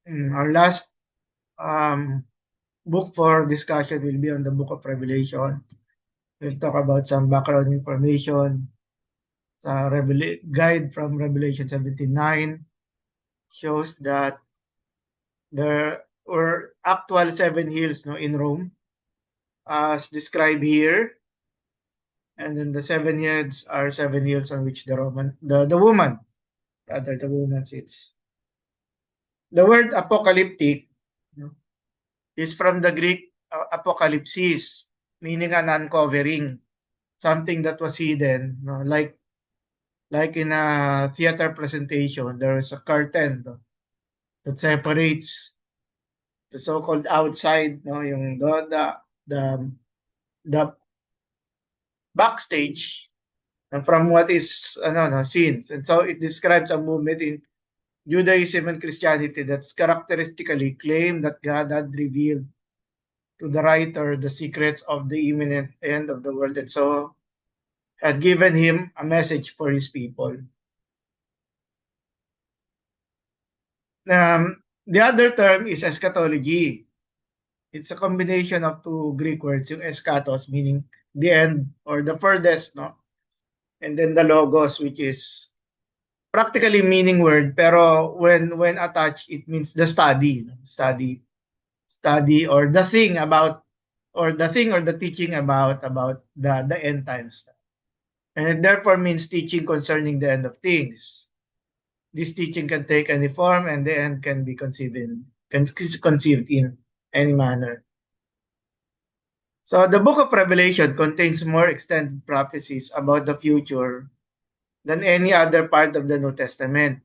Our last book for discussion will be on the Book of Revelation. We'll talk about some background information. Guide from Revelation 17:9 shows that there were actual 7 hills, no, in Rome, as described here. And then the 7 heads are 7 hills on which the woman sits. The word apocalyptic, no, is from the Greek apocalypsis, meaning an uncovering, something that was hidden, no? Like in a theater presentation, there is a curtain, no, that separates the so-called outside, no, yung the the backstage, and from what is seen. And so it describes a movement in Judaism and Christianity that's characteristically claimed that God had revealed to the writer the secrets of the imminent end of the world, and so had given him a message for his people. The other term is eschatology. It's a combination of two Greek words, yung eschatos, meaning the end or the furthest, no? And then the logos, which is practically meaning word, pero when attached, it means the study, no? Study, or the thing about, or the thing or the teaching about the end times. And it therefore means teaching concerning the end of things. This teaching can take any form, and the end can be conceived in any manner. So the book of Revelation contains more extended prophecies about the future than any other part of the New Testament.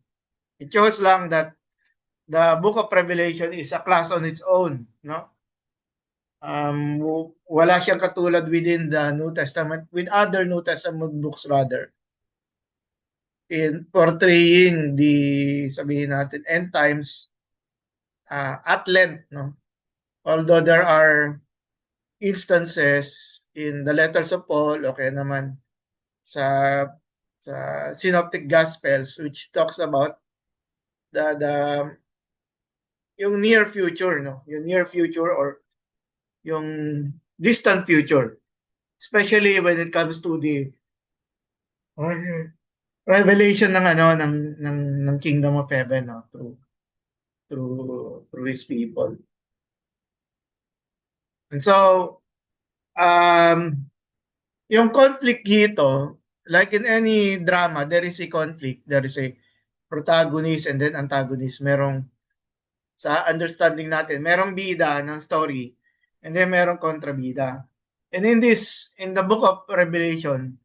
It shows lang that the book of Revelation is a class on its own, no? Wala siyang katulad within the New Testament, with other New Testament books rather, in portraying the, sabihin natin, end times at length, no? Although there are instances in the letters of Paul, okay naman, sa synoptic gospels, which talks about the yung near future, no? Yung near future or yung distant future, especially when it comes to the revelation ng ng kingdom of heaven, no? Through his people. And so yung conflict dito, like in any drama, there is a conflict, there is a protagonist and then antagonist. Merong, sa understanding natin, merong bida ng story and then merong kontrabida. And in the book of Revelation,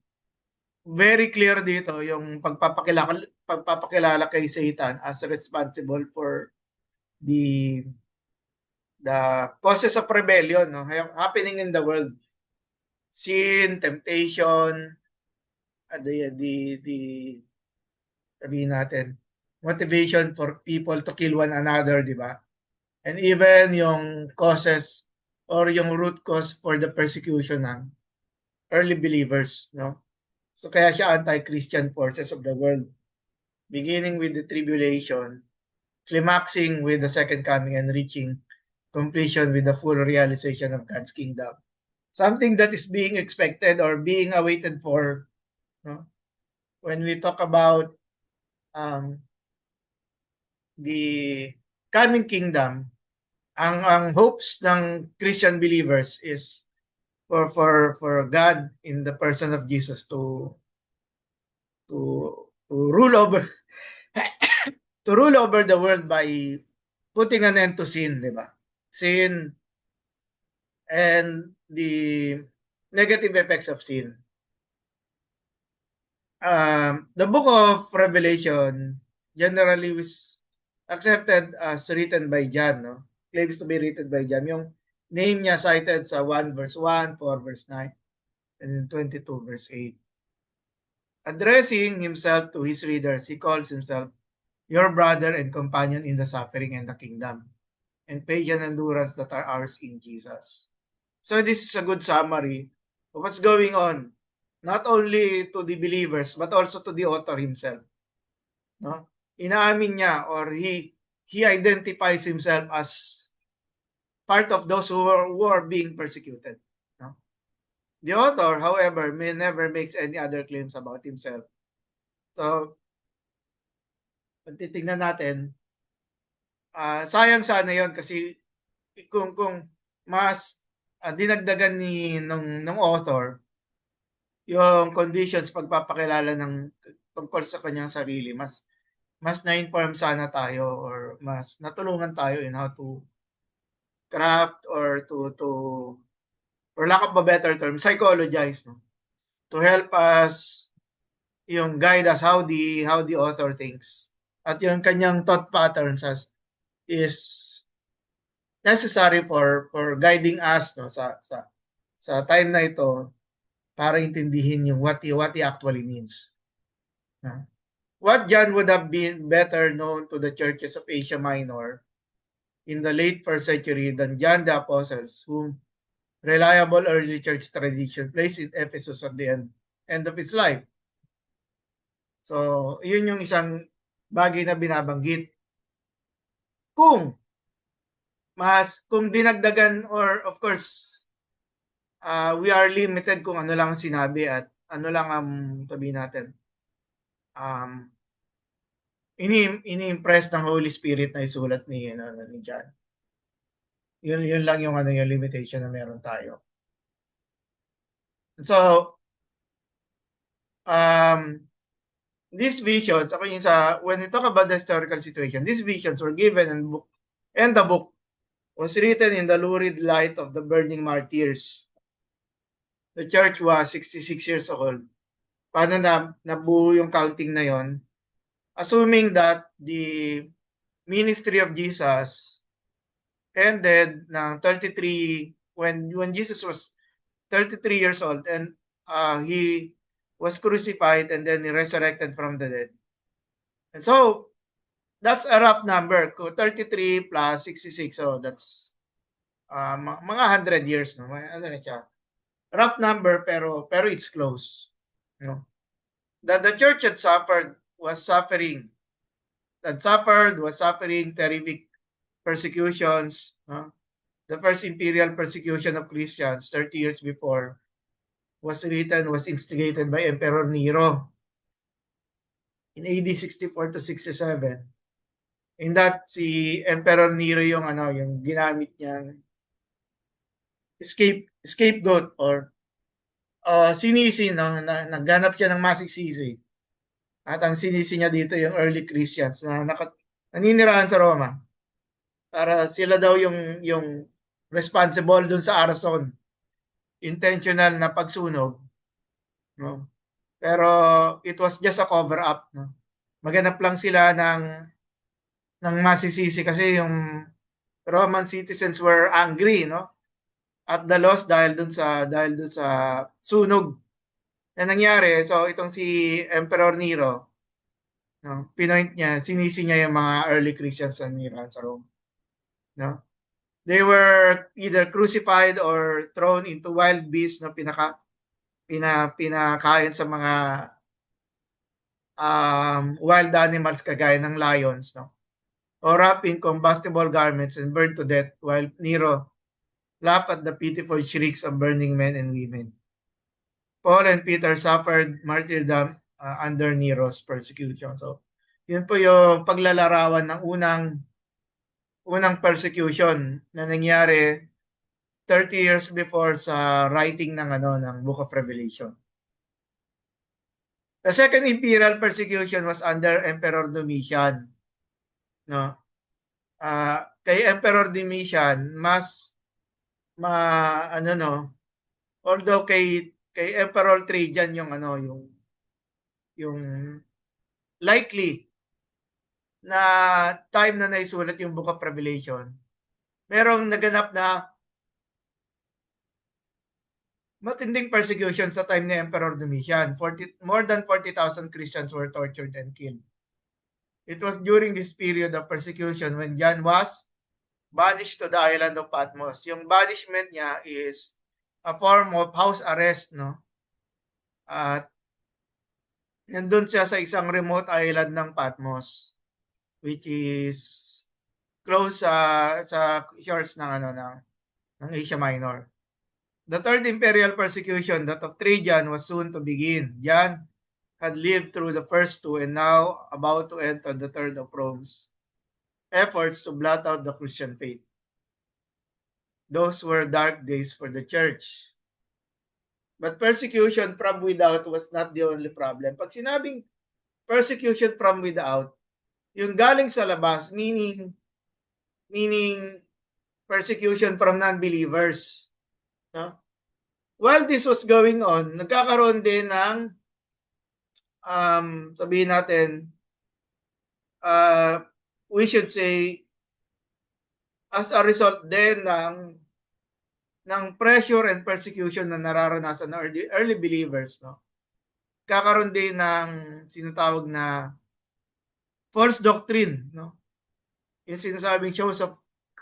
very clear dito yung pagpapakilala kay Satan as responsible for the causes of rebellion, no, happening in the world. Sin, temptation, the sabihin natin, motivation for people to kill one another, di ba? And even yung causes or yung root cause for the persecution ng early believers, no? So kaya siya anti-Christian forces of the world, beginning with the tribulation, climaxing with the second coming, and reaching completion with the full realization of God's kingdom. Something that is being expected or being awaited for, no? When we talk about the coming kingdom, ang hopes ng Christian believers is for God in the person of Jesus to rule over to rule over the world by putting an end to sin, di ba? Sin and the negative effects of sin. The book of Revelation generally was accepted as written by John, no? Claims to be written by John. Yung name niya cited sa 1 verse 1, 4 verse 9, and 22 verse 8. Addressing himself to his readers, he calls himself your brother and companion in the suffering and the kingdom, and patient endurance that are ours in Jesus. So this is a good summary of what's going on, not only to the believers, but also to the author himself. No? Inaamin niya, or he he identifies himself as part of those who are being persecuted. No? The author, however, may never makes any other claims about himself. So, kung titingnan natin, sayang sana yon kasi kung mas dinagdagan ng author yung conditions pagpapakilala ng tungkol sa kanyang sarili, mas na-inform sana tayo or mas natulungan tayo in how to craft or to for lack of a better term, psychologize, no? To help us yung guide us how the author thinks. At yung kanyang thought patterns is necessary for guiding us, no, sa time na ito para intindihin yung what he actually means. No? What John would have been better known to the churches of Asia Minor in the late first century than John the Apostles, whom reliable early church tradition placed in Ephesus at the end of his life. So, yun yung isang bagay na binabanggit. Kung dinagdagan, or of course, we are limited kung ano lang sinabi at ano lang ang sabihin natin. Ini-impress ng Holy Spirit na isulat ni John. Yun lang yung yung limitation na meron tayo. So, these visions, when we talk about the historical situation, these visions were given and the book was written in the lurid light of the burning martyrs. The church was 66 years old. Paano nabuo yung counting na yon? Assuming that the ministry of Jesus ended ng 33 when Jesus was 33 years old and he was crucified and then he resurrected from the dead. And so that's a rough number. 33 plus 66, so that's mga 100 years, no? Ano na siya? Rough number pero it's close, no? That the church was suffering terrific persecutions, no? The first imperial persecution of Christians 30 years before was instigated by Emperor Nero in AD 64 to 67. In that si Emperor Nero yung ginamit niyang scapegoat or sinisi nagganap siya ng masiksisi. At ang sinisi niya dito yung early Christians na naninirahan sa Roma. Para sila daw yung responsible dun sa arson. Intentional na pagsunog. No? Pero it was just a cover up, no? Maganap lang sila ng masisisi kasi yung Roman citizens were angry, no? At the loss dahil dun sa sunog na nangyari. So itong si Emperor Nero, no, pinoint niya, sinisi niya yung mga early Christians na nanirahan sa Rome. No? They were either crucified or thrown into wild beasts na pinakain sa mga wild animals kagaya ng lions, no? Or wrapped in combustible garments and burned to death while Nero laughed at the pitiful shrieks of burning men and women. Paul and Peter suffered martyrdom under Nero's persecution. So, yun po yung paglalarawan ng unang persecution na nangyari 30 years before sa writing ng Book of Revelation. The second imperial persecution was under Emperor Domitian. No? Kay Emperor Domitian, although kay Emperor Trajan yung likely na time na naisulat yung Book of Revelation, merong naganap na matinding persecution sa time ni Emperor Domitian. More than 40,000 Christians were tortured and killed. It was during this period of persecution when John was banished to the island of Patmos. Yung banishment niya is a form of house arrest, no? At nandun siya sa isang remote island ng Patmos, which is close sa shores ng Asia Minor. The third imperial persecution, that of Trajan, was soon to begin. John had lived through the first two and now about to enter the third of Rome's efforts to blot out the Christian faith. Those were dark days for the church. But persecution from without was not the only problem. Pag sinabing persecution from without, yung galing sa labas, meaning persecution from non-believers. No? While this was going on, nagkakaroon din ng sabihin natin, we should say, as a result din ng pressure and persecution na nararanasan ng early believers, no? Kakaroon din ng sinatawag na false doctrine, no? Yung sinasabing shows of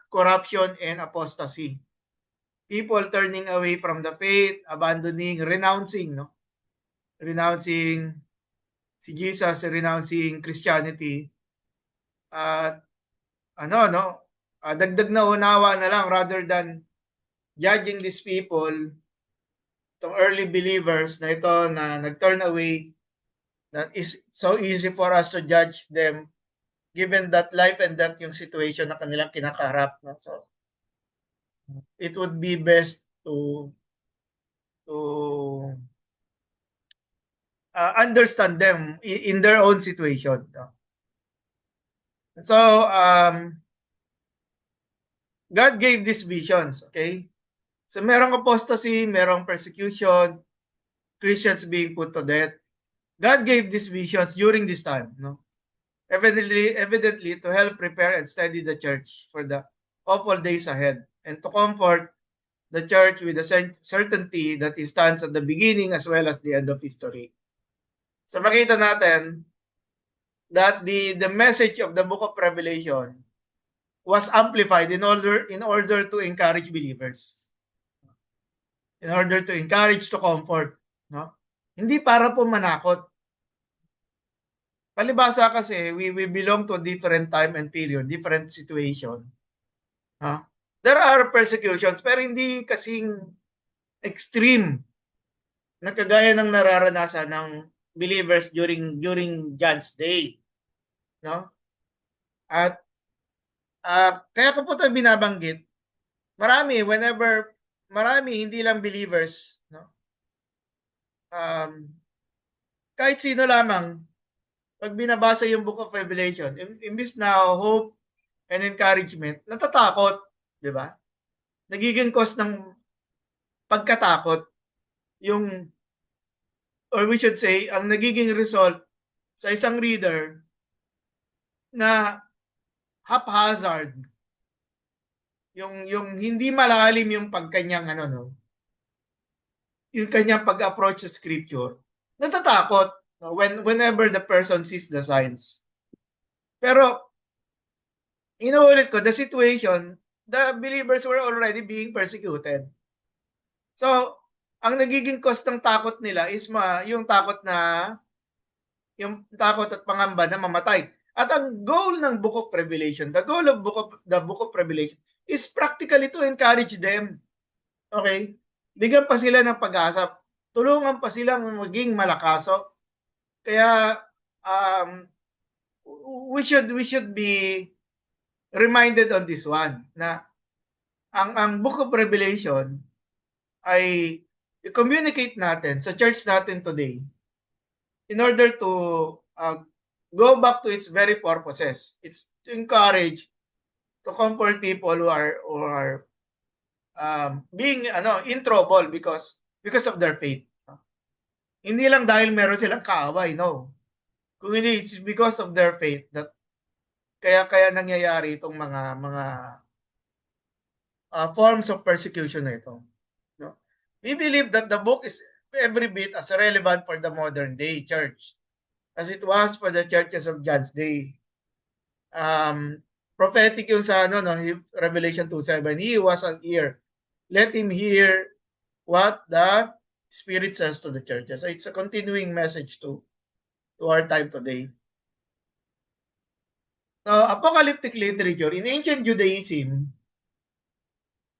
corruption and apostasy. People turning away from the faith, abandoning, renouncing, no? Renouncing si Jesus, renouncing Christianity. At dagdag na unawa na lang rather than judging these people, itong early believers na ito na nag-turn away, that is so easy for us to judge them given that life and death yung situation na kanilang kinakaharap. No? So, it would be best to understand them in their own situation. No? So, God gave these visions, okay? So, merong apostasy, merong persecution, Christians being put to death. God gave these visions during this time, no? Evidently to help prepare and steady the church for the awful days ahead and to comfort the church with the certainty that it stands at the beginning as well as the end of history. So makita natin that the message of the book of Revelation was amplified in order to encourage believers. In order to encourage, to comfort, no? Hindi para po manakot. Palibasa kasi we belong to a different time and period, different situation. There are persecutions pero hindi kasing extreme na kagaya ng nararanasan ng believers during John's day, no? At kaya ko po ito binabanggit, marami hindi lang believers, no? Kahit sino lamang, pag binabasa yung book of Revelation, imbis na hope and encouragement, natatakot, di ba? Nagiging cause ng pagkatakot yung, or we should say, ang nagiging result sa isang reader na haphazard, yung hindi malalim yung pagkanyang yung kanyang pag-approach sa scripture, natatakot whenever the person sees the signs. Pero inuulit ko, the situation, the believers were already being persecuted. So, ang nagiging cause ng takot nila is yung takot at pangamba na mamatay. At ang goal ng Book of Revelation, the goal of the Book of Revelation is practically to encourage them. Okay? Bigyan pa sila ng pag-asa. Tulungan pa silang maging malakaso. Kaya we should be reminded on this one na ang Book of Revelation ay i-communicate natin sa church natin today in order to go back to its very purposes. It's to encourage, to comfort people who are being in trouble because of their faith. Hindi lang dahil meron silang kaaway, no. Kung hindi, it's because of their faith that kaya nangyayari itong mga forms of persecution na ito. No? We believe that the book is every bit as relevant for the modern day church as it was for the churches of John's day. Prophetic yung sa Revelation 2:7. He was an ear. Let him hear what the Spirit says to the churches. So it's a continuing message to our time today. So, apocalyptic literature in ancient Judaism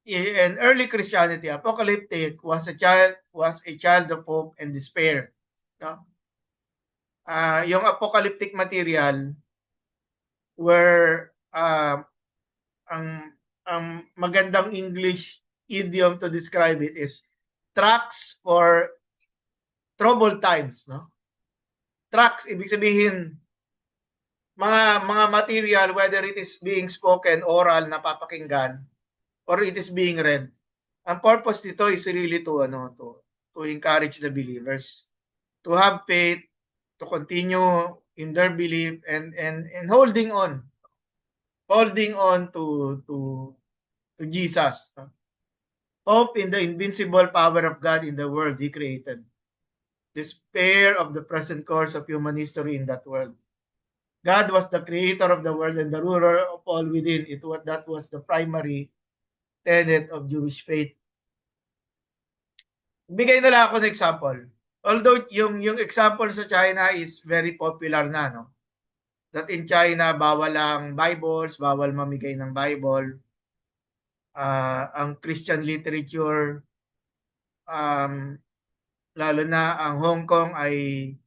and early Christianity, apocalyptic was a child of hope and despair. No? Yung apocalyptic material were ang magandang English idiom to describe it is tracts for troubled times, no? Tracts ibig sabihin mga material whether it is being spoken, oral na papakinggan or it is being read. Ang purpose nito is really to encourage the believers to have faith, to continue in their belief and holding on to Jesus. No? Hope in the invincible power of God in the world He created. Despair of the present course of human history in that world. God was the creator of the world and the ruler of all within it. That was the primary tenet of Jewish faith. Bigay na lang ako ng example. Although yung example sa China is very popular na, no? That in China, bawal ang Bibles, bawal mamigay ng Bible. Ang Christian literature, lalo na ang Hong Kong ay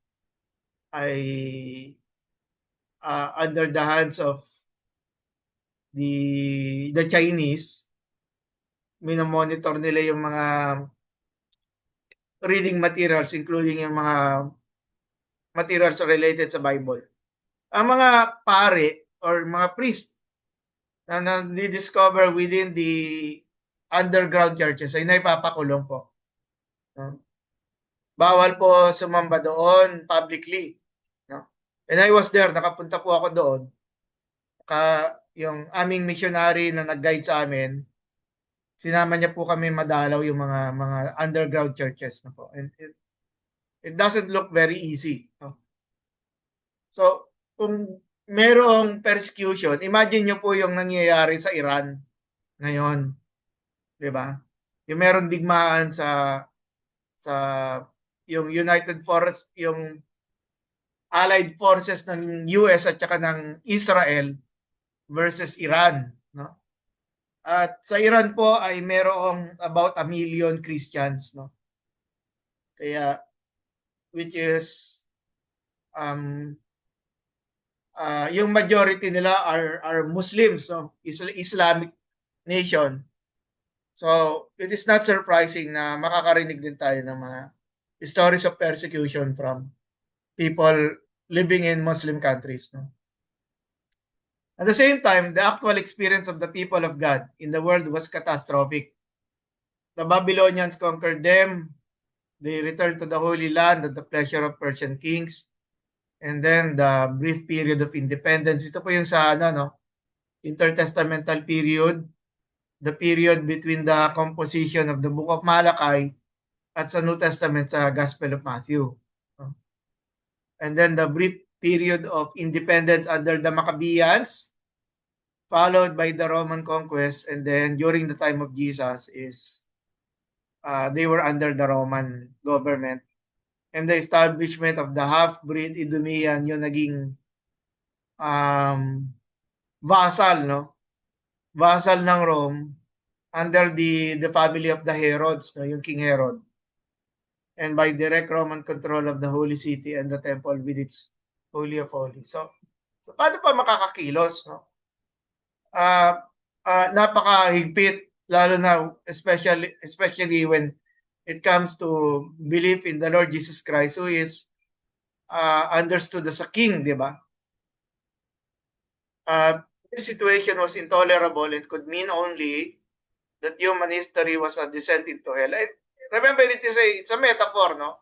under the hands of the Chinese. Minomonitor nila yung mga reading materials including yung mga materials related sa Bible. Ang mga pare or mga priest na discover within the underground churches ay naipapakulong po. No? Bawal po sumamba doon publicly. No? And I was there, nakapunta po ako doon. Yung aming missionary na nag-guide sa amin, sinama niya po kami madalaw yung mga underground churches na po. And it doesn't look very easy. No? So, kung merong persecution, imagine niyo po yung nangyayari sa Iran ngayon. 'Di ba? Yung merong digmaan sa yung United Forces, yung allied forces ng US at saka ng Israel versus Iran, no? At sa Iran po ay merong about 1 million Christians, no? Kaya which is yung majority nila are Muslims, no? Islamic nation. So, it is not surprising na makakarinig din tayo ng mga stories of persecution from people living in Muslim countries, no? At the same time, the actual experience of the people of God in the world was catastrophic. The Babylonians conquered them. They returned to the Holy Land at the pleasure of Persian kings. And then the brief period of independence. Ito po yung sa intertestamental period, the period between the composition of the Book of Malachi at sa New Testament sa Gospel of Matthew. And then the brief period of independence under the Maccabees, followed by the Roman conquest, and then during the time of Jesus is they were under the Roman government. And the establishment of the half-breed Idumean, yung naging vassal, no? Vassal ng Rome under the family of the Herods, no? Yung King Herod. And by direct Roman control of the Holy City and the temple with its Holy of Holies. So paano pa makakakilos, no? Napakahigpit, lalo na especially when it comes to belief in the Lord Jesus Christ, who is understood as a king, di ba? This situation was intolerable and could mean only that human history was a descent into hell. Remember, it's a metaphor, no?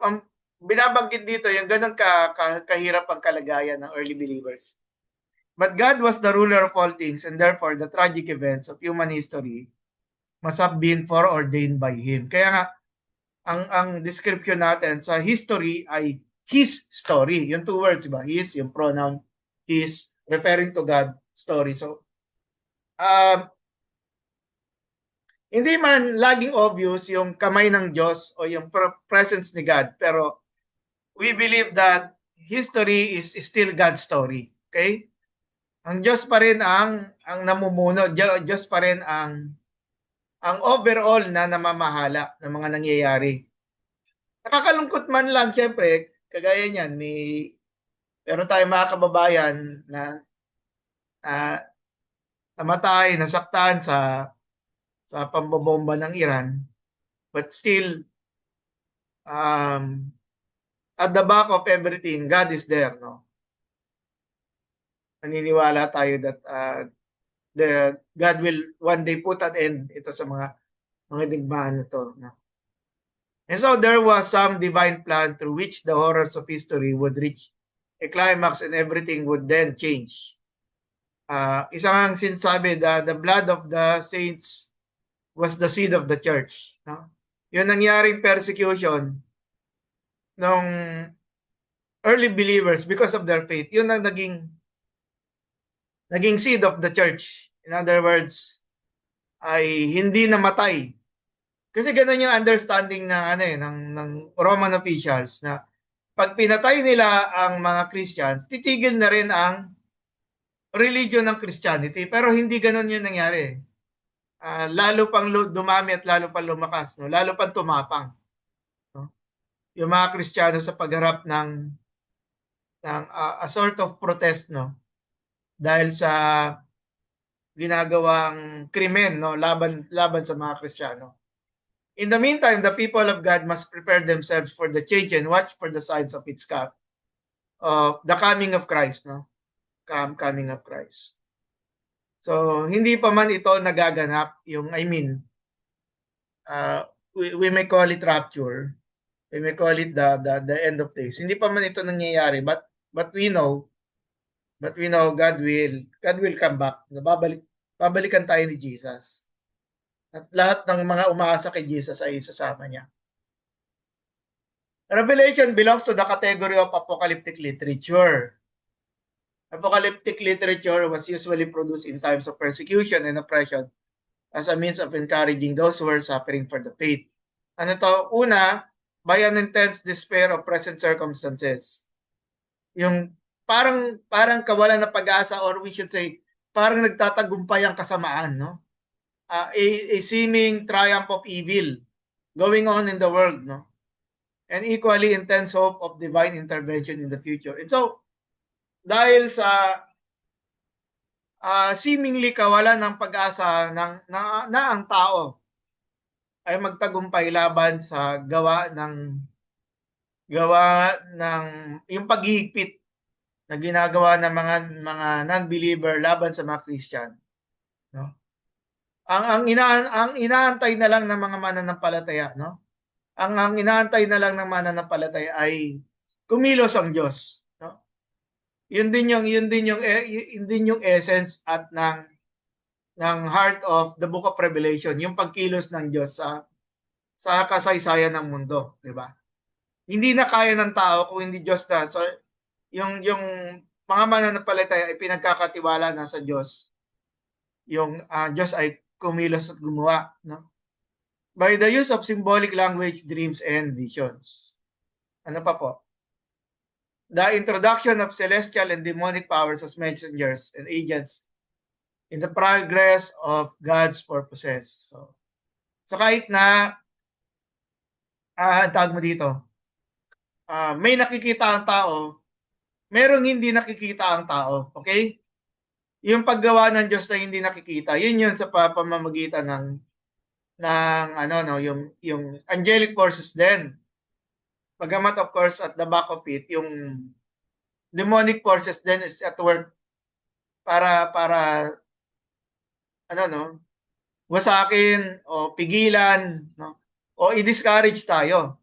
Ang binabanggit dito, yung ganun kahirap ang kalagayan ng early believers. But God was the ruler of all things, and therefore the tragic events of human history must have been foreordained by Him. Kaya nga, ang description natin sa history ay His story. Yung two words, diba? His, yung pronoun, His, referring to God, story. So, hindi man laging obvious yung kamay ng Diyos o yung presence ni God, pero we believe that history is still God's story. Okay? Ang Diyos pa rin ang namumuno, Diyos pa rin ang overall na namamahala ng mga nangyayari. Nakakalungkot man lang, syempre, kagaya niyan, meron tayong mga kababayan na uh, namatay, nasaktan sa pambobomba ng Iran. But still, at the back of everything, God is there, no? Naniniwala tayo that God will one day put an end ito sa mga digmaan na to, no? And so there was some divine plan through which the horrors of history would reach a climax and everything would then change. Isa nga ang sinasabi, the blood of the saints was the seed of the church. No? Yung nangyaring persecution ng early believers because of their faith, yun ang naging seed of the church. In other words, ay hindi namatay. Kasi ganun yung understanding ng Roman officials na pag pinatay nila ang mga Christians, titigil na rin ang religion ng Christianity. Pero hindi ganun yung nangyari. Lalo pang dumami at lalo pang lumakas, no? Lalo pang tumapang, no? Yung mga Kristiyano sa pagharap ng a sort of protest, no? Dahil sa ginagawang krimen, no, laban sa mga Kristiyano. In the meantime, the people of God must prepare themselves for the change and watch for the signs of the coming of Christ, no? Coming of Christ. So, hindi pa man ito nagaganap, we may call it rapture. We may call it the end of days. Hindi pa man ito nangyayari, but we know God will come back. Babalikan tayo ni Jesus. At lahat ng mga umaasa kay Jesus ay isasama niya. Revelation belongs to the category of apocalyptic literature. Apocalyptic literature was usually produced in times of persecution and oppression as a means of encouraging those who were suffering for the faith. Ano to? Una, by an intense despair of present circumstances. Yung parang kawalan ng pag-asa, or we should say, parang nagtatagumpay ang kasamaan, no? A seeming triumph of evil going on in the world, no? And equally intense hope of divine intervention in the future. And so, dahil sa seemingly kawalan ng pag-asa na ang tao ay magtagumpay laban sa gawa ng yung paghihigpit na ginagawa ng mga non-believer laban sa mga Christian, no? Ang inaantay na lang ng mga mananampalataya, no? Ang inaantay na lang ng mananampalataya ay kumilos ang Diyos, no? Yun din yung essence at ng heart of the book of Revelation, yung pagkilos ng Diyos sa kasaysayan ng mundo, di ba? Hindi na kaya ng tao kung hindi Diyos na. So yung mga mananampalataya ay pinagkakatiwala na sa Diyos. Yung Diyos ay kumilos at gumawa, no? By the use of symbolic language, dreams, and visions. Ano pa po? The introduction of celestial and demonic powers as messengers and agents in the progress of God's purposes. So kahit na tawag mo dito, may nakikita ang tao, merong hindi nakikita ang tao, okay? Yung paggawa ng Diyos na hindi nakikita, yun sa pamamagitan yung angelic forces din. Bagamat of course at the back of it, yung demonic forces din is at work para wasakin o pigilan, no? O i-discourage tayo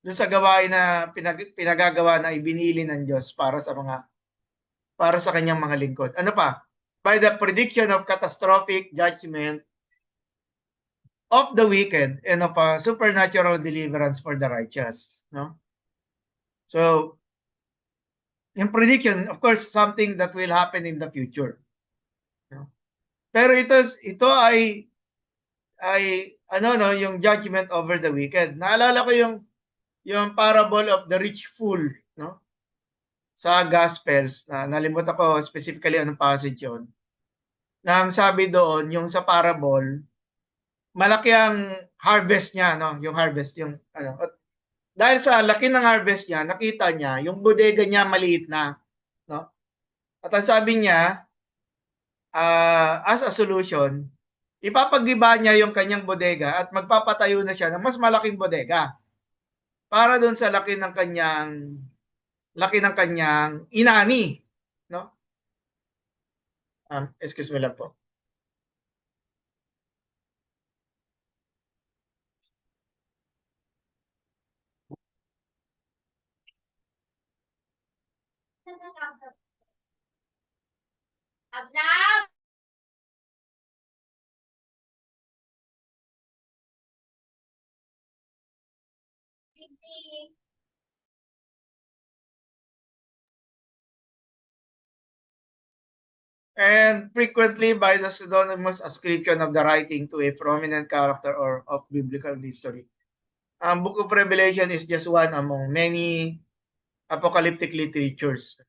doon sa gawain na pinagagawa na ibinili ng Diyos para sa kanyang mga lingkod. Ano pa? By the prediction of catastrophic judgment of the wicked and of a supernatural deliverance for the righteous, no? So, yung prediction, of course, something that will happen in the future, no? Pero ito ay yung judgment over the wicked. Naalala ko yung parable of the rich fool, no? sa Gospels, na nalimutan ko specifically anong passage yun, na ang sabi doon, yung sa parable, malaki ang harvest niya, no? Yung harvest, yung ano. At dahil sa laki ng harvest niya, nakita niya, yung bodega niya maliit na, no? At ang sabi niya, as a solution, ipapagiba niya yung kanyang bodega at magpapatayo na siya ng mas malaking bodega para doon sa laki ng kanyang inani, no? Excuse me lang po. And frequently by the pseudonymous ascription of the writing to a prominent character or of biblical history. Ang Book of Revelation is just one among many apocalyptic literatures.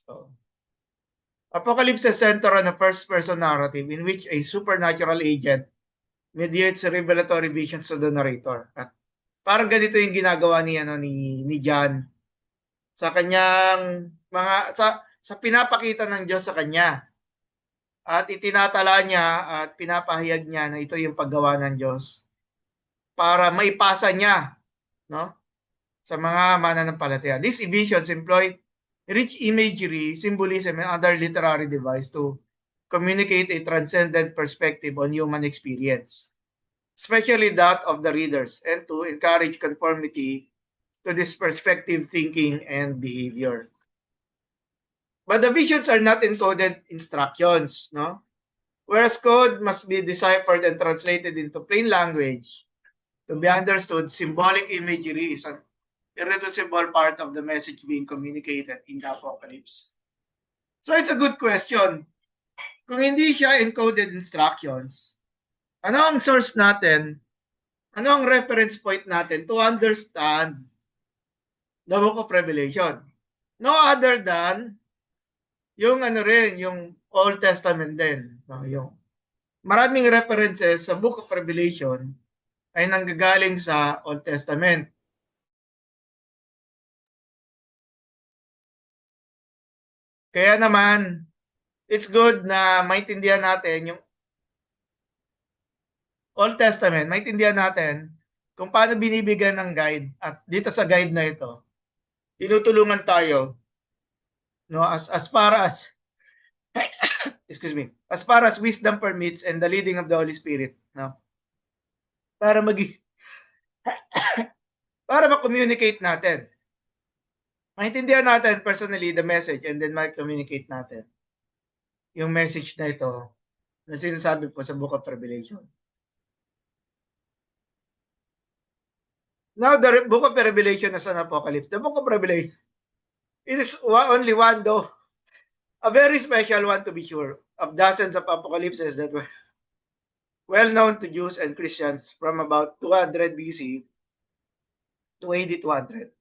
So, Apocalypse is centered on a first-person narrative in which a supernatural agent mediates revelatory visions to the narrator. At parang ganito yung ginagawa ni John sa kanyang sa pinapakita ng Diyos sa kanya. At itinatala niya at pinapahayag niya na ito yung paggawa ng Diyos para maipasa niya, no, sa mga mananampalataya. These visions employ rich imagery, symbolism, and other literary device to communicate a transcendent perspective on human experience, especially that of the readers, and to encourage conformity to this perspective thinking and behavior. But the visions are not encoded instructions, no? Whereas code must be deciphered and translated into plain language to be understood, symbolic imagery is an irreducible part of the message being communicated in the Apocalypse. So it's a good question. Kung hindi siya encoded instructions, ano ang source natin? Ano ang reference point natin to understand the Book of Revelation? No other than yung yung Old Testament din. No? Yung maraming references sa Book of Revelation ay nanggagaling sa Old Testament. Kaya naman, it's good na maintindihan natin yung Old Testament, maintindihan natin kung paano binibigyan ng guide. At dito sa guide na ito, tinutulungan tayo, no, as far as excuse me, as far as wisdom permits and the leading of the Holy Spirit, no, para para ma-communicate natin. Maintindihan natin personally the message and then ma-communicate natin yung message na ito na sinasabi po sa Book of Revelation. Now, the Book of Revelation is an Apocalypse. The Book of Revelation, it is only one, though a very special one to be sure, of dozens of apocalypses that were well known to Jews and Christians from about 200 BC to AD 200.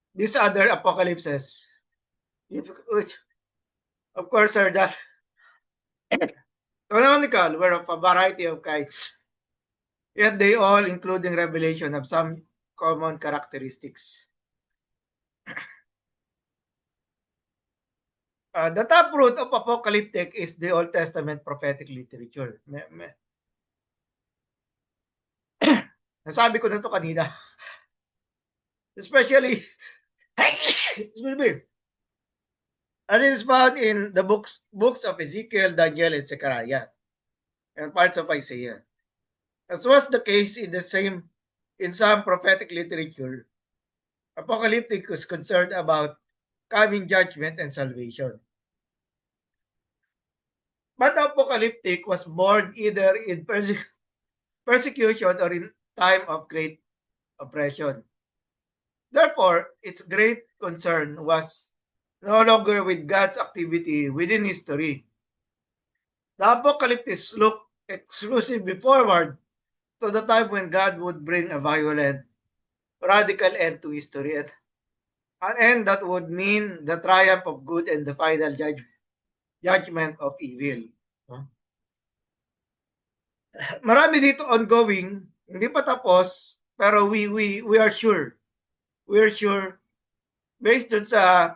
These other apocalypses, of course, are that canonical, were of a variety of kinds. Yet they all, including Revelation, have some common characteristics. The top root of apocalyptic is the Old Testament prophetic literature. Nasabi ko na to kanina. Especially, as it is found in the books of Ezekiel, Daniel, and Zechariah, and parts of Isaiah. As was the case in some prophetic literature, apocalyptic was concerned about coming judgment and salvation. But apocalyptic was born either in persecution or in time of great oppression. Therefore, its great concern was no longer with God's activity within history. The apocalyptics look exclusively forward to the time when God would bring a violent, radical end to history. An end that would mean the triumph of good and the final judgment of evil. No? Marami dito ongoing, hindi pa tapos, pero we are sure. We are sure based dun sa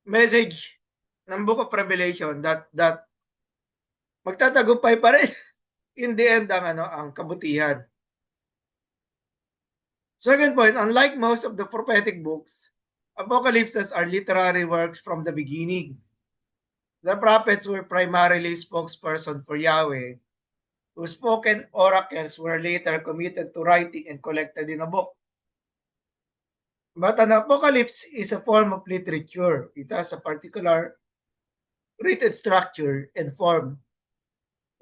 message ng Book of Revelation that magtatagumpay pa rin in the end ang kabutihan. Second point, unlike most of the prophetic books, apocalypses are literary works from the beginning. The prophets were primarily spokespersons for Yahweh, whose spoken oracles were later committed to writing and collected in a book. But an apocalypse is a form of literature. It has a particular written structure and form.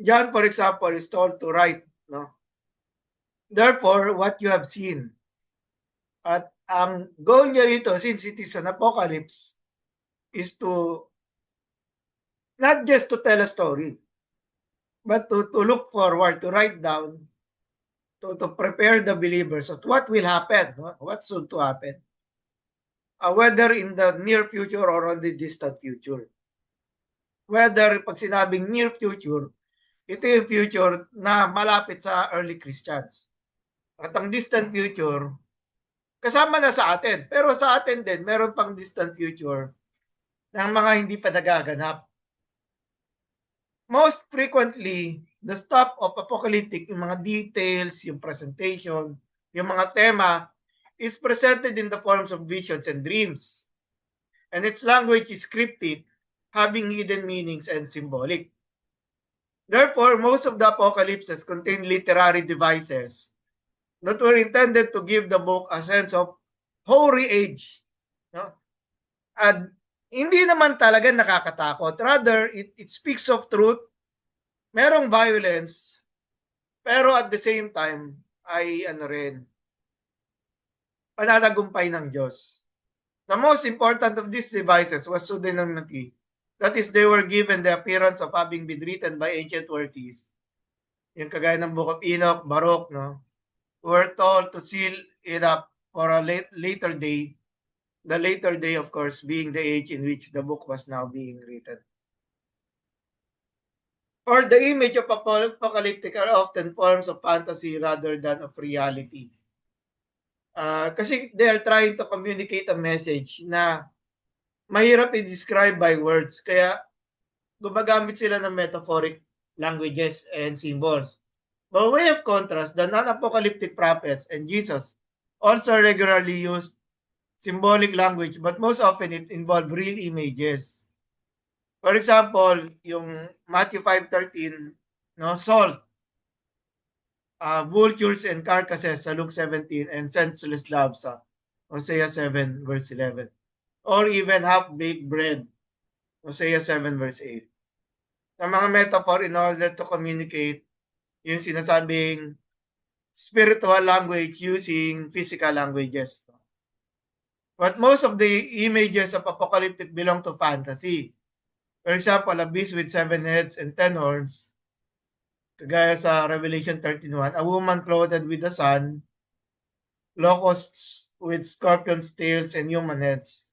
John, for example, is told to write, no? Therefore, what you have seen. At ang goal niya rito, since it is an apocalypse, is to not just to tell a story, but to look forward, to write down, to prepare the believers of what will happen, what's soon to happen, whether in the near future or on the distant future. Whether pag sinabing near future, ito yung future na malapit sa early Christians. At ang distant future, kasama na sa atin. Pero sa atin din, meron pang distant future ng mga hindi pa nagaganap. Most frequently, the stuff of apocalyptic, yung mga details, yung presentation, yung mga tema, is presented in the forms of visions and dreams. And its language is cryptic, having hidden meanings and symbolic. Therefore, most of the apocalypses contain literary devices that were intended to give the book a sense of hoary age. No? At hindi naman talaga nakakatakot. Rather, it speaks of truth, merong violence, pero at the same time, ay pananagumpay ng Diyos. The most important of these devices was pseudonymity. That is, they were given the appearance of having been written by ancient worthies. Yung kagaya ng Book of Enoch, Baruch, no? Were told to seal it up for a later day. The later day, of course, being the age in which the book was now being written. For the image of apocalyptic are often forms of fantasy rather than of reality. Kasi they are trying to communicate a message na mahirap i-describe by words. Kaya gumagamit sila ng metaphoric languages and symbols. By way of contrast, the non-apocalyptic prophets and Jesus also regularly used symbolic language, but most often it involved real images. For example, yung Matthew 5:13, no, salt, vultures and carcasses sa Luke 17, and senseless doves sa Hosea 7 verse 11. Or even half-baked bread, Hosea 7 verse 8. Na mga metaphor in order to communicate yung sinasabing spiritual language using physical languages. But most of the images of apocalyptic belong to fantasy. For example, a beast with 7 heads and 10 horns, kagaya sa Revelation 13:1, a woman clothed with the sun, locusts with scorpions' tails and human heads,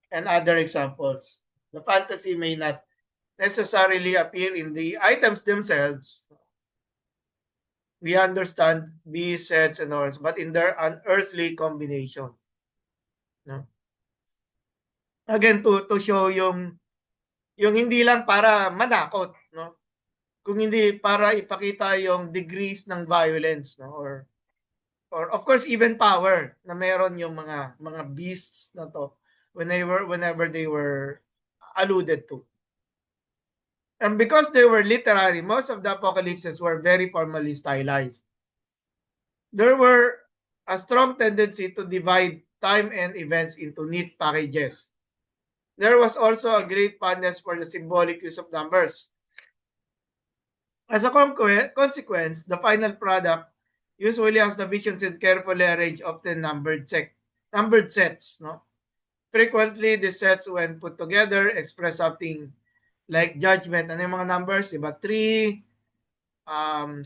and other examples. The fantasy may not necessarily appear in the items themselves. We understand beasts, heads, and horns, but in their unearthly combination. No? Again, to show yung hindi lang para manakot, no? Kung hindi para ipakita yung degrees ng violence, no? Or of course even power na meron yung mga beasts na to whenever they were alluded to. And because they were literary, most of the apocalypses were very formally stylized. There were a strong tendency to divide time and events into neat packages. There was also a great fondness for the symbolic use of numbers. As a consequence, the final product usually has the visions and carefully arranged, often numbered sets. No? Frequently, the sets, when put together, express something like judgment. Ano yung mga numbers? Diba? 3,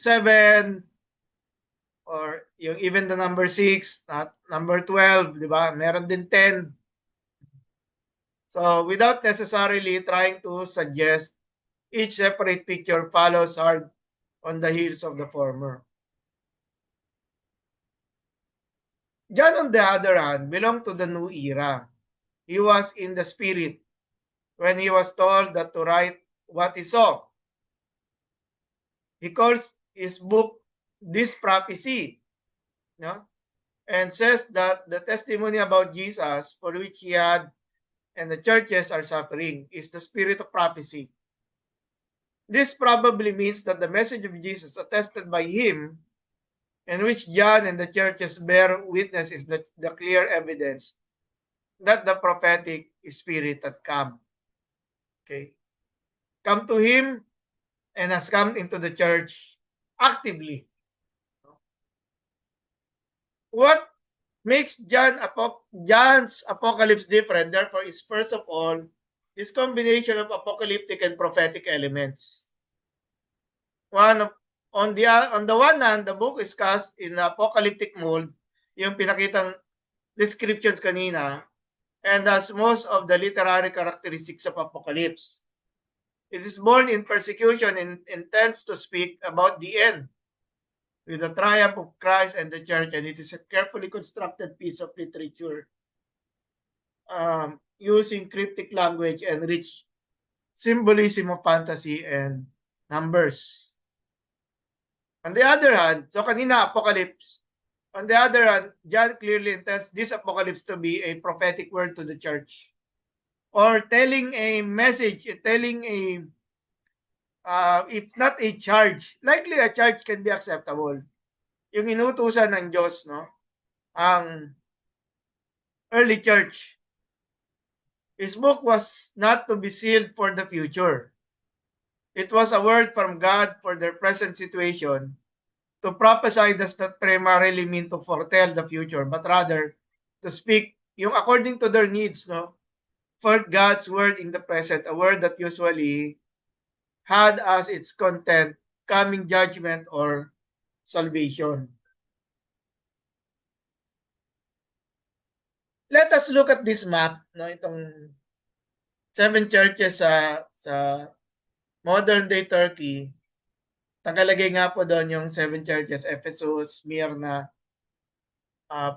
7, or yung even the number 6, number 12, diba? Meron din 10. So without necessarily trying to suggest each separate picture follows hard on the heels of the former. John, on the other hand, belonged to the new era. He was in the spirit when he was told that to write what he saw. He calls his book This Prophecy, no? And says that the testimony about Jesus for which he had and the churches are suffering is the spirit of prophecy. This probably means that the message of Jesus attested by him, in which John and the churches bear witness, is the clear evidence that the prophetic spirit had come. Okay. Come to him and has come into the church actively. What makes John's apocalypse different, therefore, is first of all, this combination of apocalyptic and prophetic elements. On the one hand, the book is cast in apocalyptic mold, yung pinakitang descriptions kanina, and has most of the literary characteristics of apocalypse. It is born in persecution and intends to speak about the end, with the triumph of Christ and the church, and it is a carefully constructed piece of literature using cryptic language and rich symbolism of fantasy and numbers. On the other hand, so kanina apocalypse. On the other hand, John clearly intends this apocalypse to be a prophetic word to the church, or telling a message, telling a it's not a charge. Likely a charge can be acceptable. Yung inutusan ng Diyos, no? Ang early church. His book was not to be sealed for the future. It was a word from God for their present situation. To prophesy does not primarily mean to foretell the future, but rather to speak yung according to their needs, no? For God's word in the present, a word that usually had as its content coming judgment or salvation. Let us look at this map, no, itong 7 churches sa modern day Turkey. Nakalagay nga po doon yung 7 churches, Ephesus, Smyrna,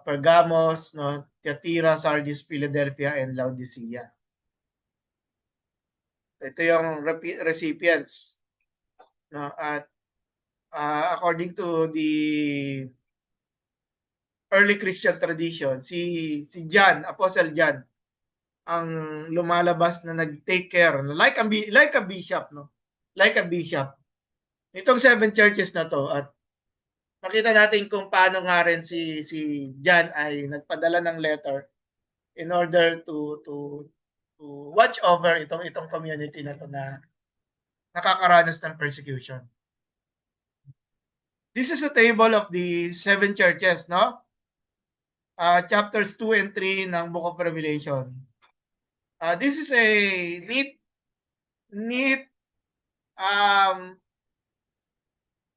Pergamos, no, Thyatira, Sardis, Philadelphia, and Laodicea. Ito yung recipients, no, at according to the early Christian tradition, si John, Apostle John, ang lumalabas na nag-take care, like a bishop, no? Like a bishop. Itong 7 churches na to, at makita natin kung paano nga rin si John ay nagpadala ng letter in order to watch over itong community na to na nakakaranas ng persecution. This is a table of the 7 churches, no? Chapters 2 and 3 ng Book of Revelation. This is a neat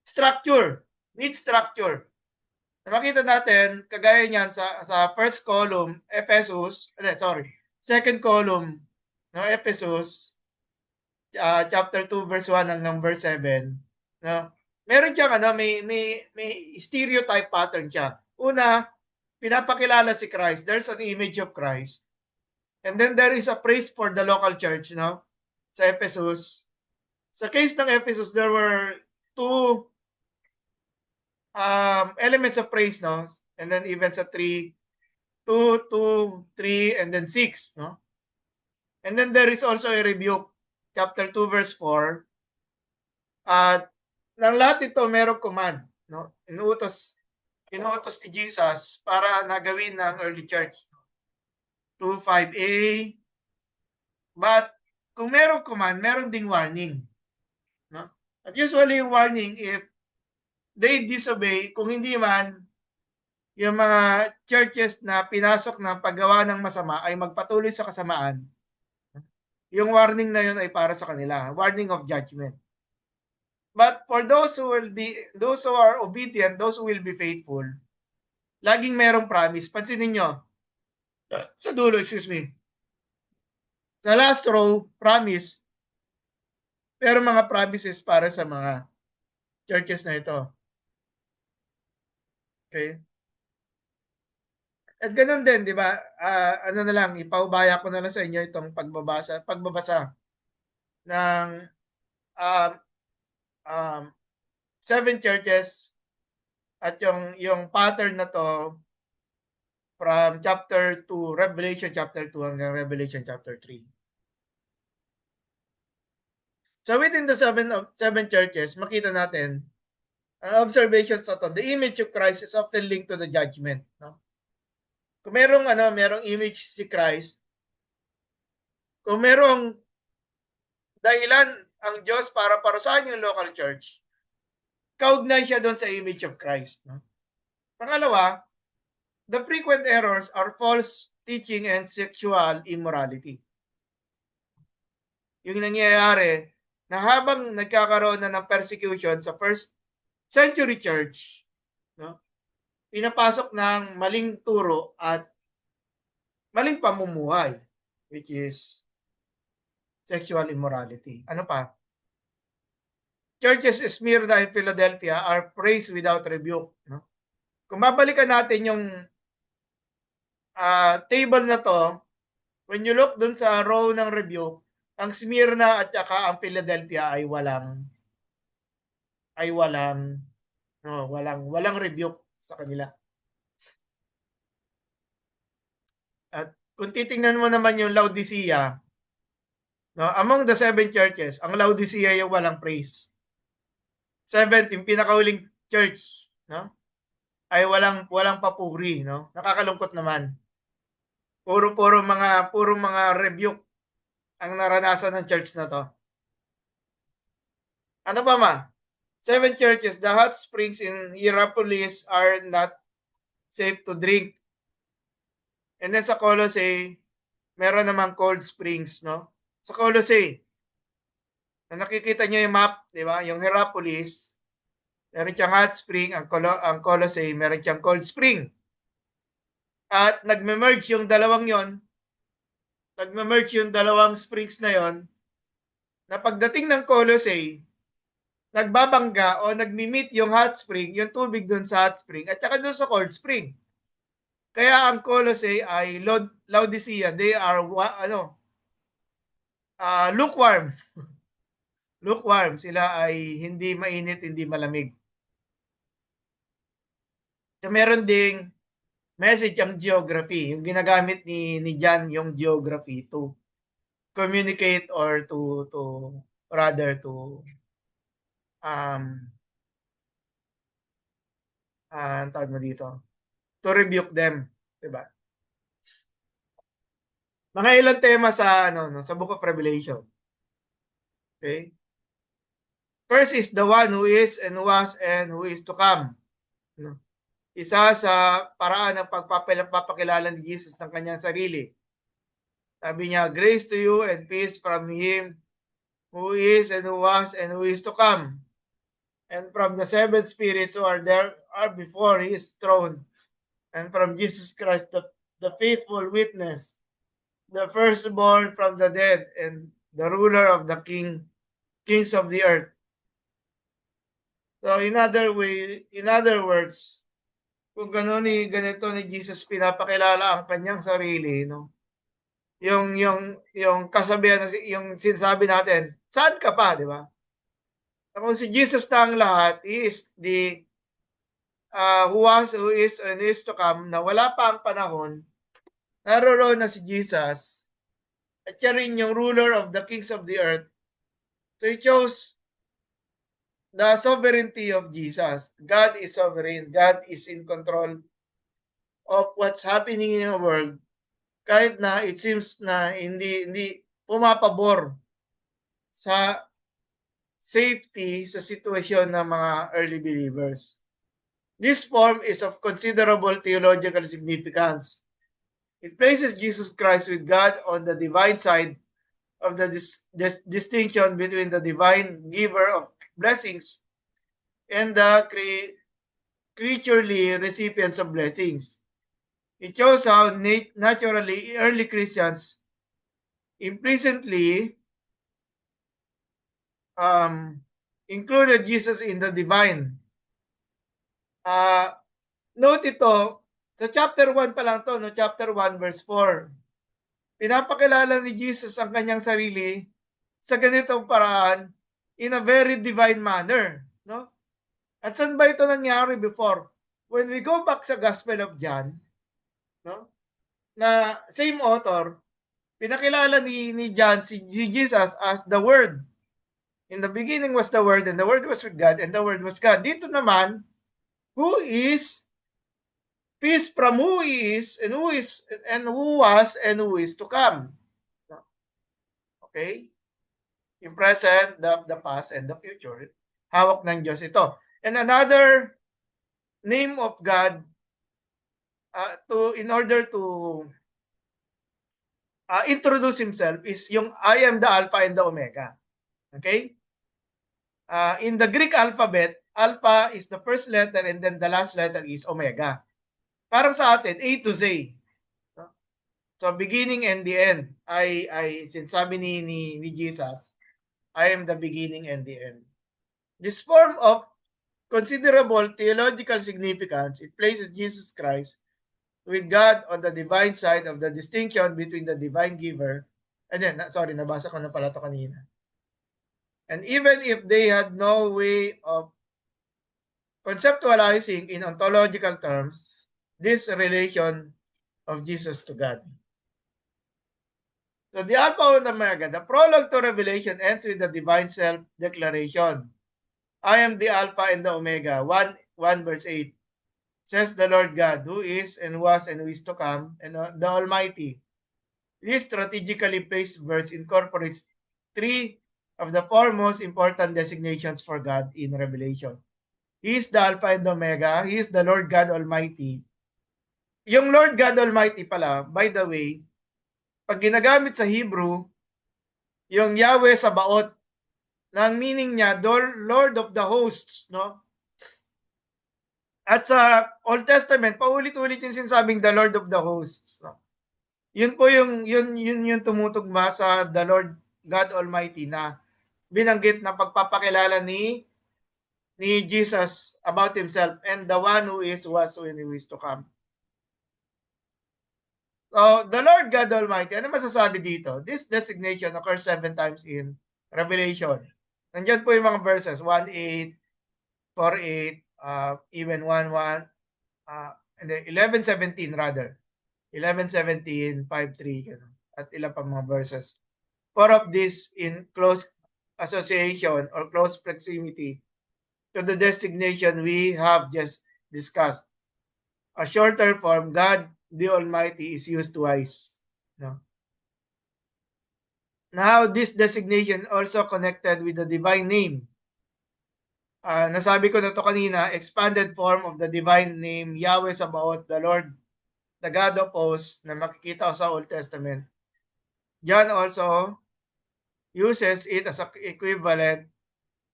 structure. Neat structure. Makita natin, kagaya niyan sa first column, Ephesus, second column, no, Ephesus, chapter 2, verse 1 hanggang verse 7, no? Meron siyang may stereotype pattern siya. Una, pinapakilala si Christ. There's an image of Christ. And then there is a praise for the local church, no? Sa Ephesus. Sa case ng Ephesus, there were two elements of praise, no? And then even sa 3, 2, 3, and then 6, no? And then there is also a rebuke, chapter 2, verse 4. At ng lahat ito, merong command, no? Inuutos ni Jesus para nagawin ng early church. 2:5a. But kung merong command, meron ding warning, no? At usually yung warning, if they disobey, kung hindi man, yung mga churches na pinasok ng paggawa ng masama ay magpatuloy sa kasamaan, yung warning na yun ay para sa kanila, warning of judgment. But for those who are obedient, those who will be faithful, laging merong promise. Pansinin nyo, sa dulo, excuse me. Sa last row, promise, pero mga promises para sa mga churches na ito. Okay? At ganun din, di ba? Ano na lang, ipaubaya ko na lang sa inyo itong pagbabasa ng um, um, 7 churches at yung pattern na to from chapter 2, Revelation chapter 2 hanggang Revelation chapter 3. So within the seven churches, makita natin observations na to. The image of Christ is often linked to the judgment. No? Kung merong image si Christ, kung merong dahilan ang Diyos para parusahan yung local church, kaugnay siya doon sa image of Christ. No? Pangalawa, the frequent errors are false teaching and sexual immorality. Yung nangyayari na habang nagkakaroon na ng persecution sa first century church, no, pinapasok ng maling turo at maling pamumuhay, which is sexual immorality. Ano pa? Churches Smyrna and Philadelphia are praised without rebuke. No? Kung babalikan natin yung table na to, when you look dun sa row ng rebuke, ang Smyrna at saka ang Philadelphia ay walang rebuke sa kanila. At kung titingnan mo naman yung Laodicea, no, among the 7 churches, ang Laodicea yung walang praise. 7, yung pinakahuling church, no, ay walang papuri, no. Nakakalungkot naman. Puro mga rebuke ang naranasan ng church na to. Ano pa ma? 7 churches, the hot springs in Hierapolis are not safe to drink. And then sa Colossae, meron namang cold springs, no? Sa Colossae, na nakikita niyo yung map, di ba? Yung Hierapolis, meron siyang hot spring, ang Colossae, meron siyang cold spring. At nagme-merge yung dalawang springs na yon, na pagdating ng Colossae, nagbabangga o nagmi-meet yung hot spring, yung tubig doon sa hot spring, at saka doon sa cold spring. Kaya ang Colossae ay Laodicea, they are lukewarm. Lukewarm, sila ay hindi mainit, hindi malamig. So meron ding message ang geography, yung ginagamit ni John yung geography to communicate or to rather to ang tawag mo dito, to rebuke them, 'di ba? Mga ilang tema sa sa Book of Revelation. Okay? First is the one who is and who was and who is to come. No? Isa sa paraan ng pagpapakilala ni Jesus ng kanyang sarili. Sabi niya, grace to you and peace from Him who is and who was and who is to come. And from the 7 spirits who are before His throne. And from Jesus Christ, the faithful witness, the firstborn from the dead, and the ruler of the kings of the earth. So in other words, kung ganito ni Jesus pinapakilala ang kanyang sarili, no? Yung kasabihan, yung sinasabi natin, saan ka pa, di ba? Kung si Jesus na ang lahat, He is the who was, who is, and is to come, na wala pa ang panahon, naroroon na si Jesus, at siya rin yung ruler of the kings of the earth. So He chose the sovereignty of Jesus. God is sovereign. God is in control of what's happening in the world. Kahit na it seems na hindi pumapabor sa safety sa sitwasyon ng mga early believers. This form is of considerable theological significance. It places Jesus Christ with God on the divine side of the distinction between the divine giver of blessings and the creaturely recipients of blessings. It shows how naturally early Christians implicitly included Jesus in the divine. Note ito, sa chapter 1 pa lang to, no? Chapter 1 verse 4. Pinapakilala ni Jesus ang kanyang sarili sa ganitong paraan in a very divine manner, no? At saan ba ito nangyari before? When we go back sa Gospel of John, no? Na same author, pinakilala ni John si Jesus as the Word. In the beginning was the Word, and the Word was with God, and the Word was God. Dito naman, who is peace from who is and who was and who is to come. Okay? Yung present, the past, and the future. Hawak ng Diyos ito. And another name of God in order to introduce himself is yung I am the Alpha and the Omega. Okay? In the Greek alphabet, Alpha is the first letter and then the last letter is Omega. Parang sa atin, A to Z. So beginning and the end. Sinasabi ni Jesus, I am the beginning and the end. This form of considerable theological significance, it places Jesus Christ with God on the divine side of the distinction between the divine giver. And then, sorry, nabasa ko na pala ito kanina. And even if they had no way of conceptualizing in ontological terms this relation of Jesus to God. So the Alpha and Omega, the prologue to Revelation ends with the divine self-declaration. I am the Alpha and the Omega, 1 verse 8. Says the Lord God, who is and was and who is to come, and the Almighty. This strategically placed verse incorporates three of the four most important designations for God in Revelation. He is the Alpha and the Omega. He is the Lord God Almighty. Yung Lord God Almighty pala, by the way, pag ginagamit sa Hebrew, yung Yahweh Sabaoth, na ang meaning niya, Lord of the hosts, no? At sa Old Testament, paulit-ulit yung sinasabing the Lord of the hosts, no? Yun po yung tumutugma sa the Lord God Almighty na binanggit na pagpapakilala ni Jesus about himself and the one who is, was, and who is to come. So, the Lord God Almighty, ano masasabi dito? This designation occurs 7 times in Revelation. Nandiyan po yung mga verses, 1:8, 4:8, even 1:1, and then 11:17 rather. 11:17, 5:3, at ilang pa mga verses. 4 of this in close association or close proximity to the designation we have just discussed. A shorter form, God the Almighty, is used twice. No? Now, this designation also connected with the divine name. Nasabi ko na to kanina, expanded form of the divine name, Yahweh Sabaoth, the Lord, the God of hosts, na makikita sa Old Testament. John also uses it as an equivalent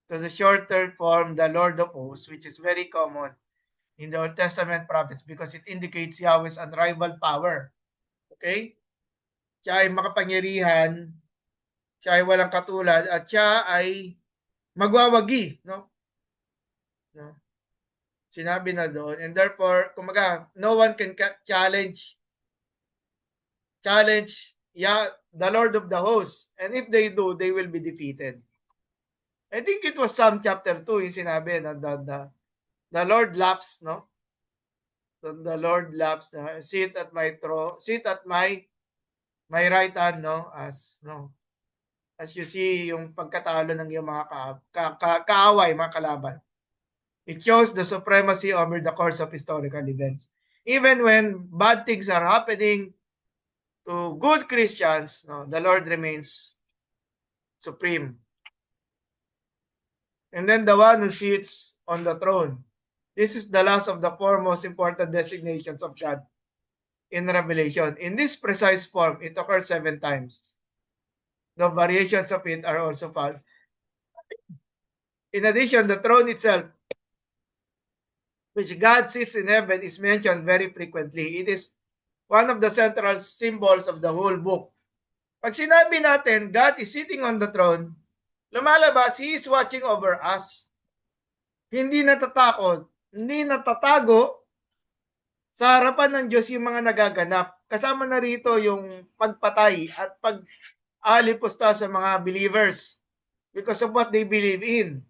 to the shorter form, the Lord of hosts, which is very common in the Old Testament prophets because it indicates Yahweh's unrivaled power. Okay? Siya ay makapangyarihan, siya ay walang katulad, at siya ay magwawagi, no? Sinabi na doon, and therefore, kumaga, no one can challenge the Lord of the hosts, and if they do, they will be defeated. I think it was Psalm chapter 2 yung sinabi na the Lord laughs, no? So the Lord laughs, sit at my throne, sit at my right hand, no? As you see yung pagkatalo ng iyong mga kaaway, mga kalaban. It shows the supremacy over the course of historical events. Even when bad things are happening to good Christians, no, the Lord remains supreme. And then the one who sits on the throne. This is the last of the four most important designations of God in Revelation. In this precise form, it occurs 7 times. The variations of it are also found. In addition, the throne itself, which God sits in heaven, is mentioned very frequently. It is one of the central symbols of the whole book. Pag sinabi natin, God is sitting on the throne, lumalabas, He is watching over us. Hindi natatakot, hindi natatago sa harapan ng Diyos yung mga nagaganap. Kasama na rito yung pagpatay at pag-alipusta sa mga believers because of what they believe in.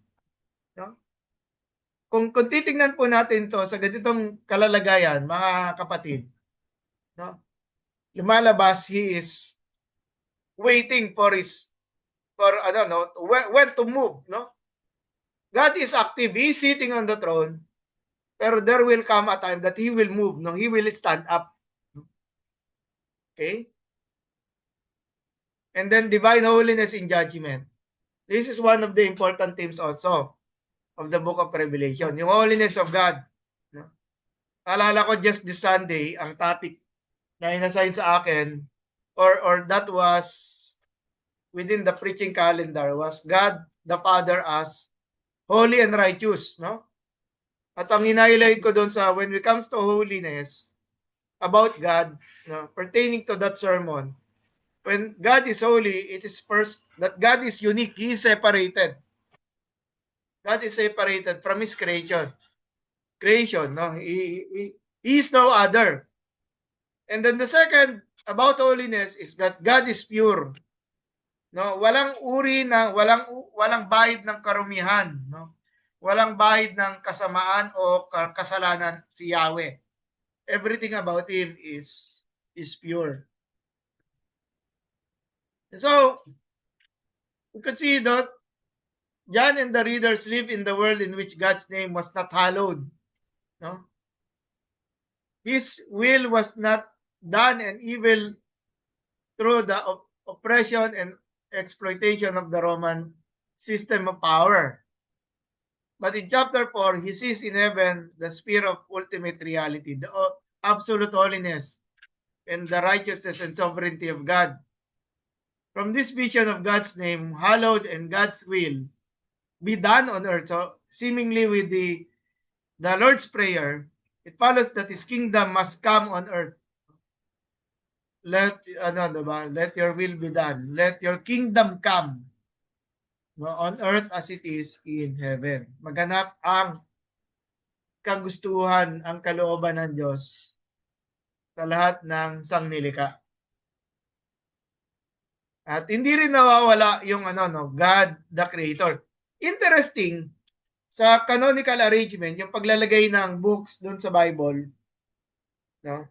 No? Kung titingnan po natin to sa ganitong kalalagayan, mga kapatid, no? Lumalabas, He is waiting for when to move, no? God is active, He is sitting on the throne, pero there will come a time that He will move, no? He will stand up. Okay? And then divine holiness in judgment. This is one of the important themes also of the book of Revelation, yung holiness of God. No? Alala ko just this Sunday, ang topic na inassign sa akin, or that was within the preaching calendar, was God the Father as holy and righteous. No? At ang hinighlight ko doon sa when it comes to holiness, about God, no, pertaining to that sermon, when God is holy, it is first that God is unique. He is separated. God is separated from His creation. No? He is no other. And then the second about holiness is that God is pure. No, walang uri ng walang bahid ng karumihan, no? Walang bahid ng kasamaan o kasalanan si Yahweh. Everything about Him is pure. And so we could see that John and the readers live in the world in which God's name was not hallowed. No? His will was not done, and evil through the oppression and exploitation of the Roman system of power. But in chapter 4, he sees in heaven the sphere of ultimate reality, the absolute holiness and the righteousness and sovereignty of God. From this vision of God's name, hallowed and God's will be done on earth, so seemingly with the Lord's Prayer, it follows that His kingdom must come on earth. Let your will be done. Let your kingdom come, no, on earth as it is in heaven. Maganap ang kagustuhan, ang kalooban ng Diyos sa lahat ng sangnilikha. At hindi rin nawawala yung God the Creator. Interesting, sa canonical arrangement, yung paglalagay ng books doon sa Bible, no?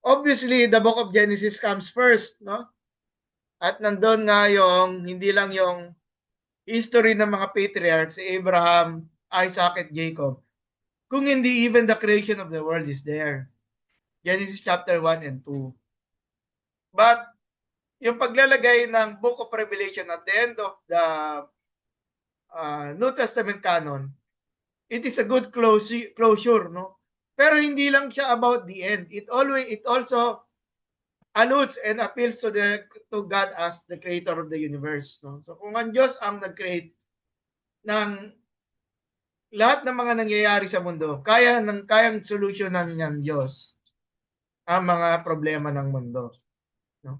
Obviously, the book of Genesis comes first, no? At nandun nga yung, hindi lang yung history ng mga patriarchs, si Abraham, Isaac, at Jacob. Kung hindi, even the creation of the world is there. Genesis chapter 1 and 2. But, yung paglalagay ng book of Revelation at the end of the New Testament canon, it is a good closure, no? Pero hindi lang siya about the end. It also alludes and appeals to God as the creator of the universe, no? So kung ang Diyos ang nag-create ng lahat ng mga nangyayari sa mundo, kayang solusyonan ng Diyos ang mga problema ng mundo, no?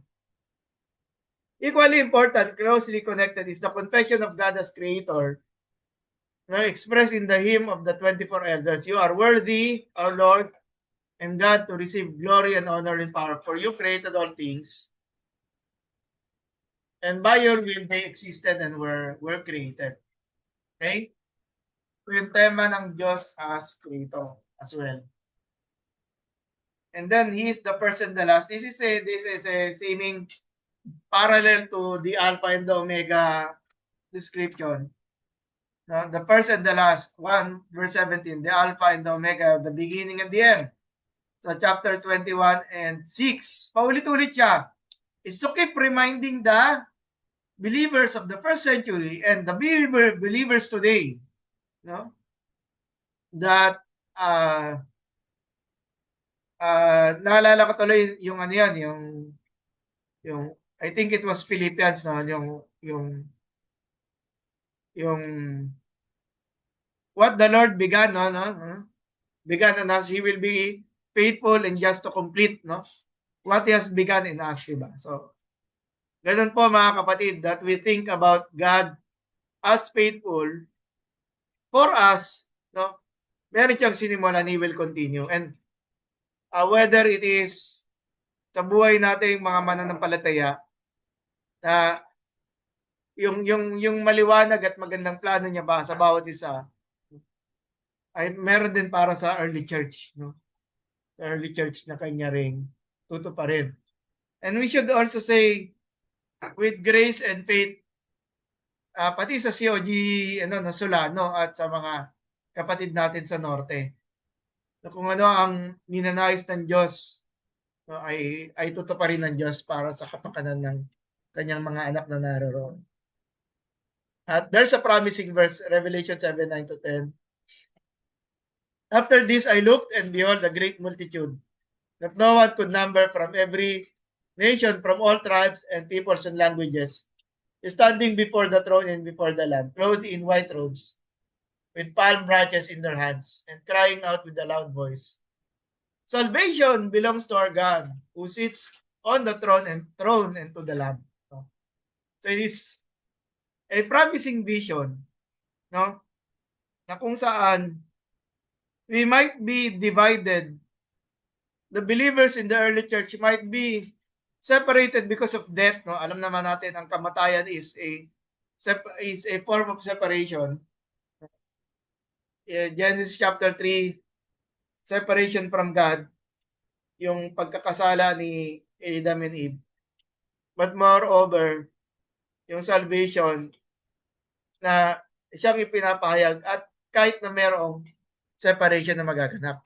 Equally important, closely connected, is the confession of God as creator, no, expressed in the hymn of the 24 elders. You are worthy, our Lord and God, to receive glory and honor and power, for you created all things, and by your will they existed and were created. Okay? So yung tema ng Diyos as creator as well. And then He is the first and the last. This is a seeming parallel to the Alpha and the Omega description. No? The first and the last, 1 verse 17, the Alpha and the Omega, the beginning and the end. So chapter 21 and 6, paulit-ulit siya, is to keep reminding the believers of the first century and the believers today, no, that naalala ko tuloy yung yung I think it was Philippians, no, yung what the Lord began, began in us, He will be faithful and just to complete, no, what He has begun in us, diba? So Ganun po mga kapatid, that we think about God as faithful for us, no? Meron siyang sinimulan, He will continue. And whether it is sa buhay nating mga mananampalataya, na yung maliwanag at magandang plano niya ba sa bawat isa, ay meron din para sa early church, no? Sa early church na kanya ring tutuparin. And we should also say, with grace and faith, pati sa COG na Solano at sa mga kapatid natin sa Norte, na kung ano ang ninanais ng Diyos, no, ay tutuparin ng Diyos para sa kapakanan ng kanyang mga anak na naroroon. At there's a promising verse, Revelation 7:9-10. After this I looked, and behold, a great multitude, that no one could number, from every nation, from all tribes and peoples and languages, standing before the throne and before the Lamb, clothed in white robes, with palm branches in their hands, and crying out with a loud voice, "Salvation belongs to our God, who sits on the throne and to the Lamb." So it is a promising vision, no? Na kung saan we might be divided. The believers in the early church might be separated because of death, no? Alam naman natin ang kamatayan is a form of separation. Genesis chapter 3, separation from God, yung pagkakasala ni Adam and Eve. But moreover, yung salvation na siyang ipinapahayag at kahit na merong separation na magaganap.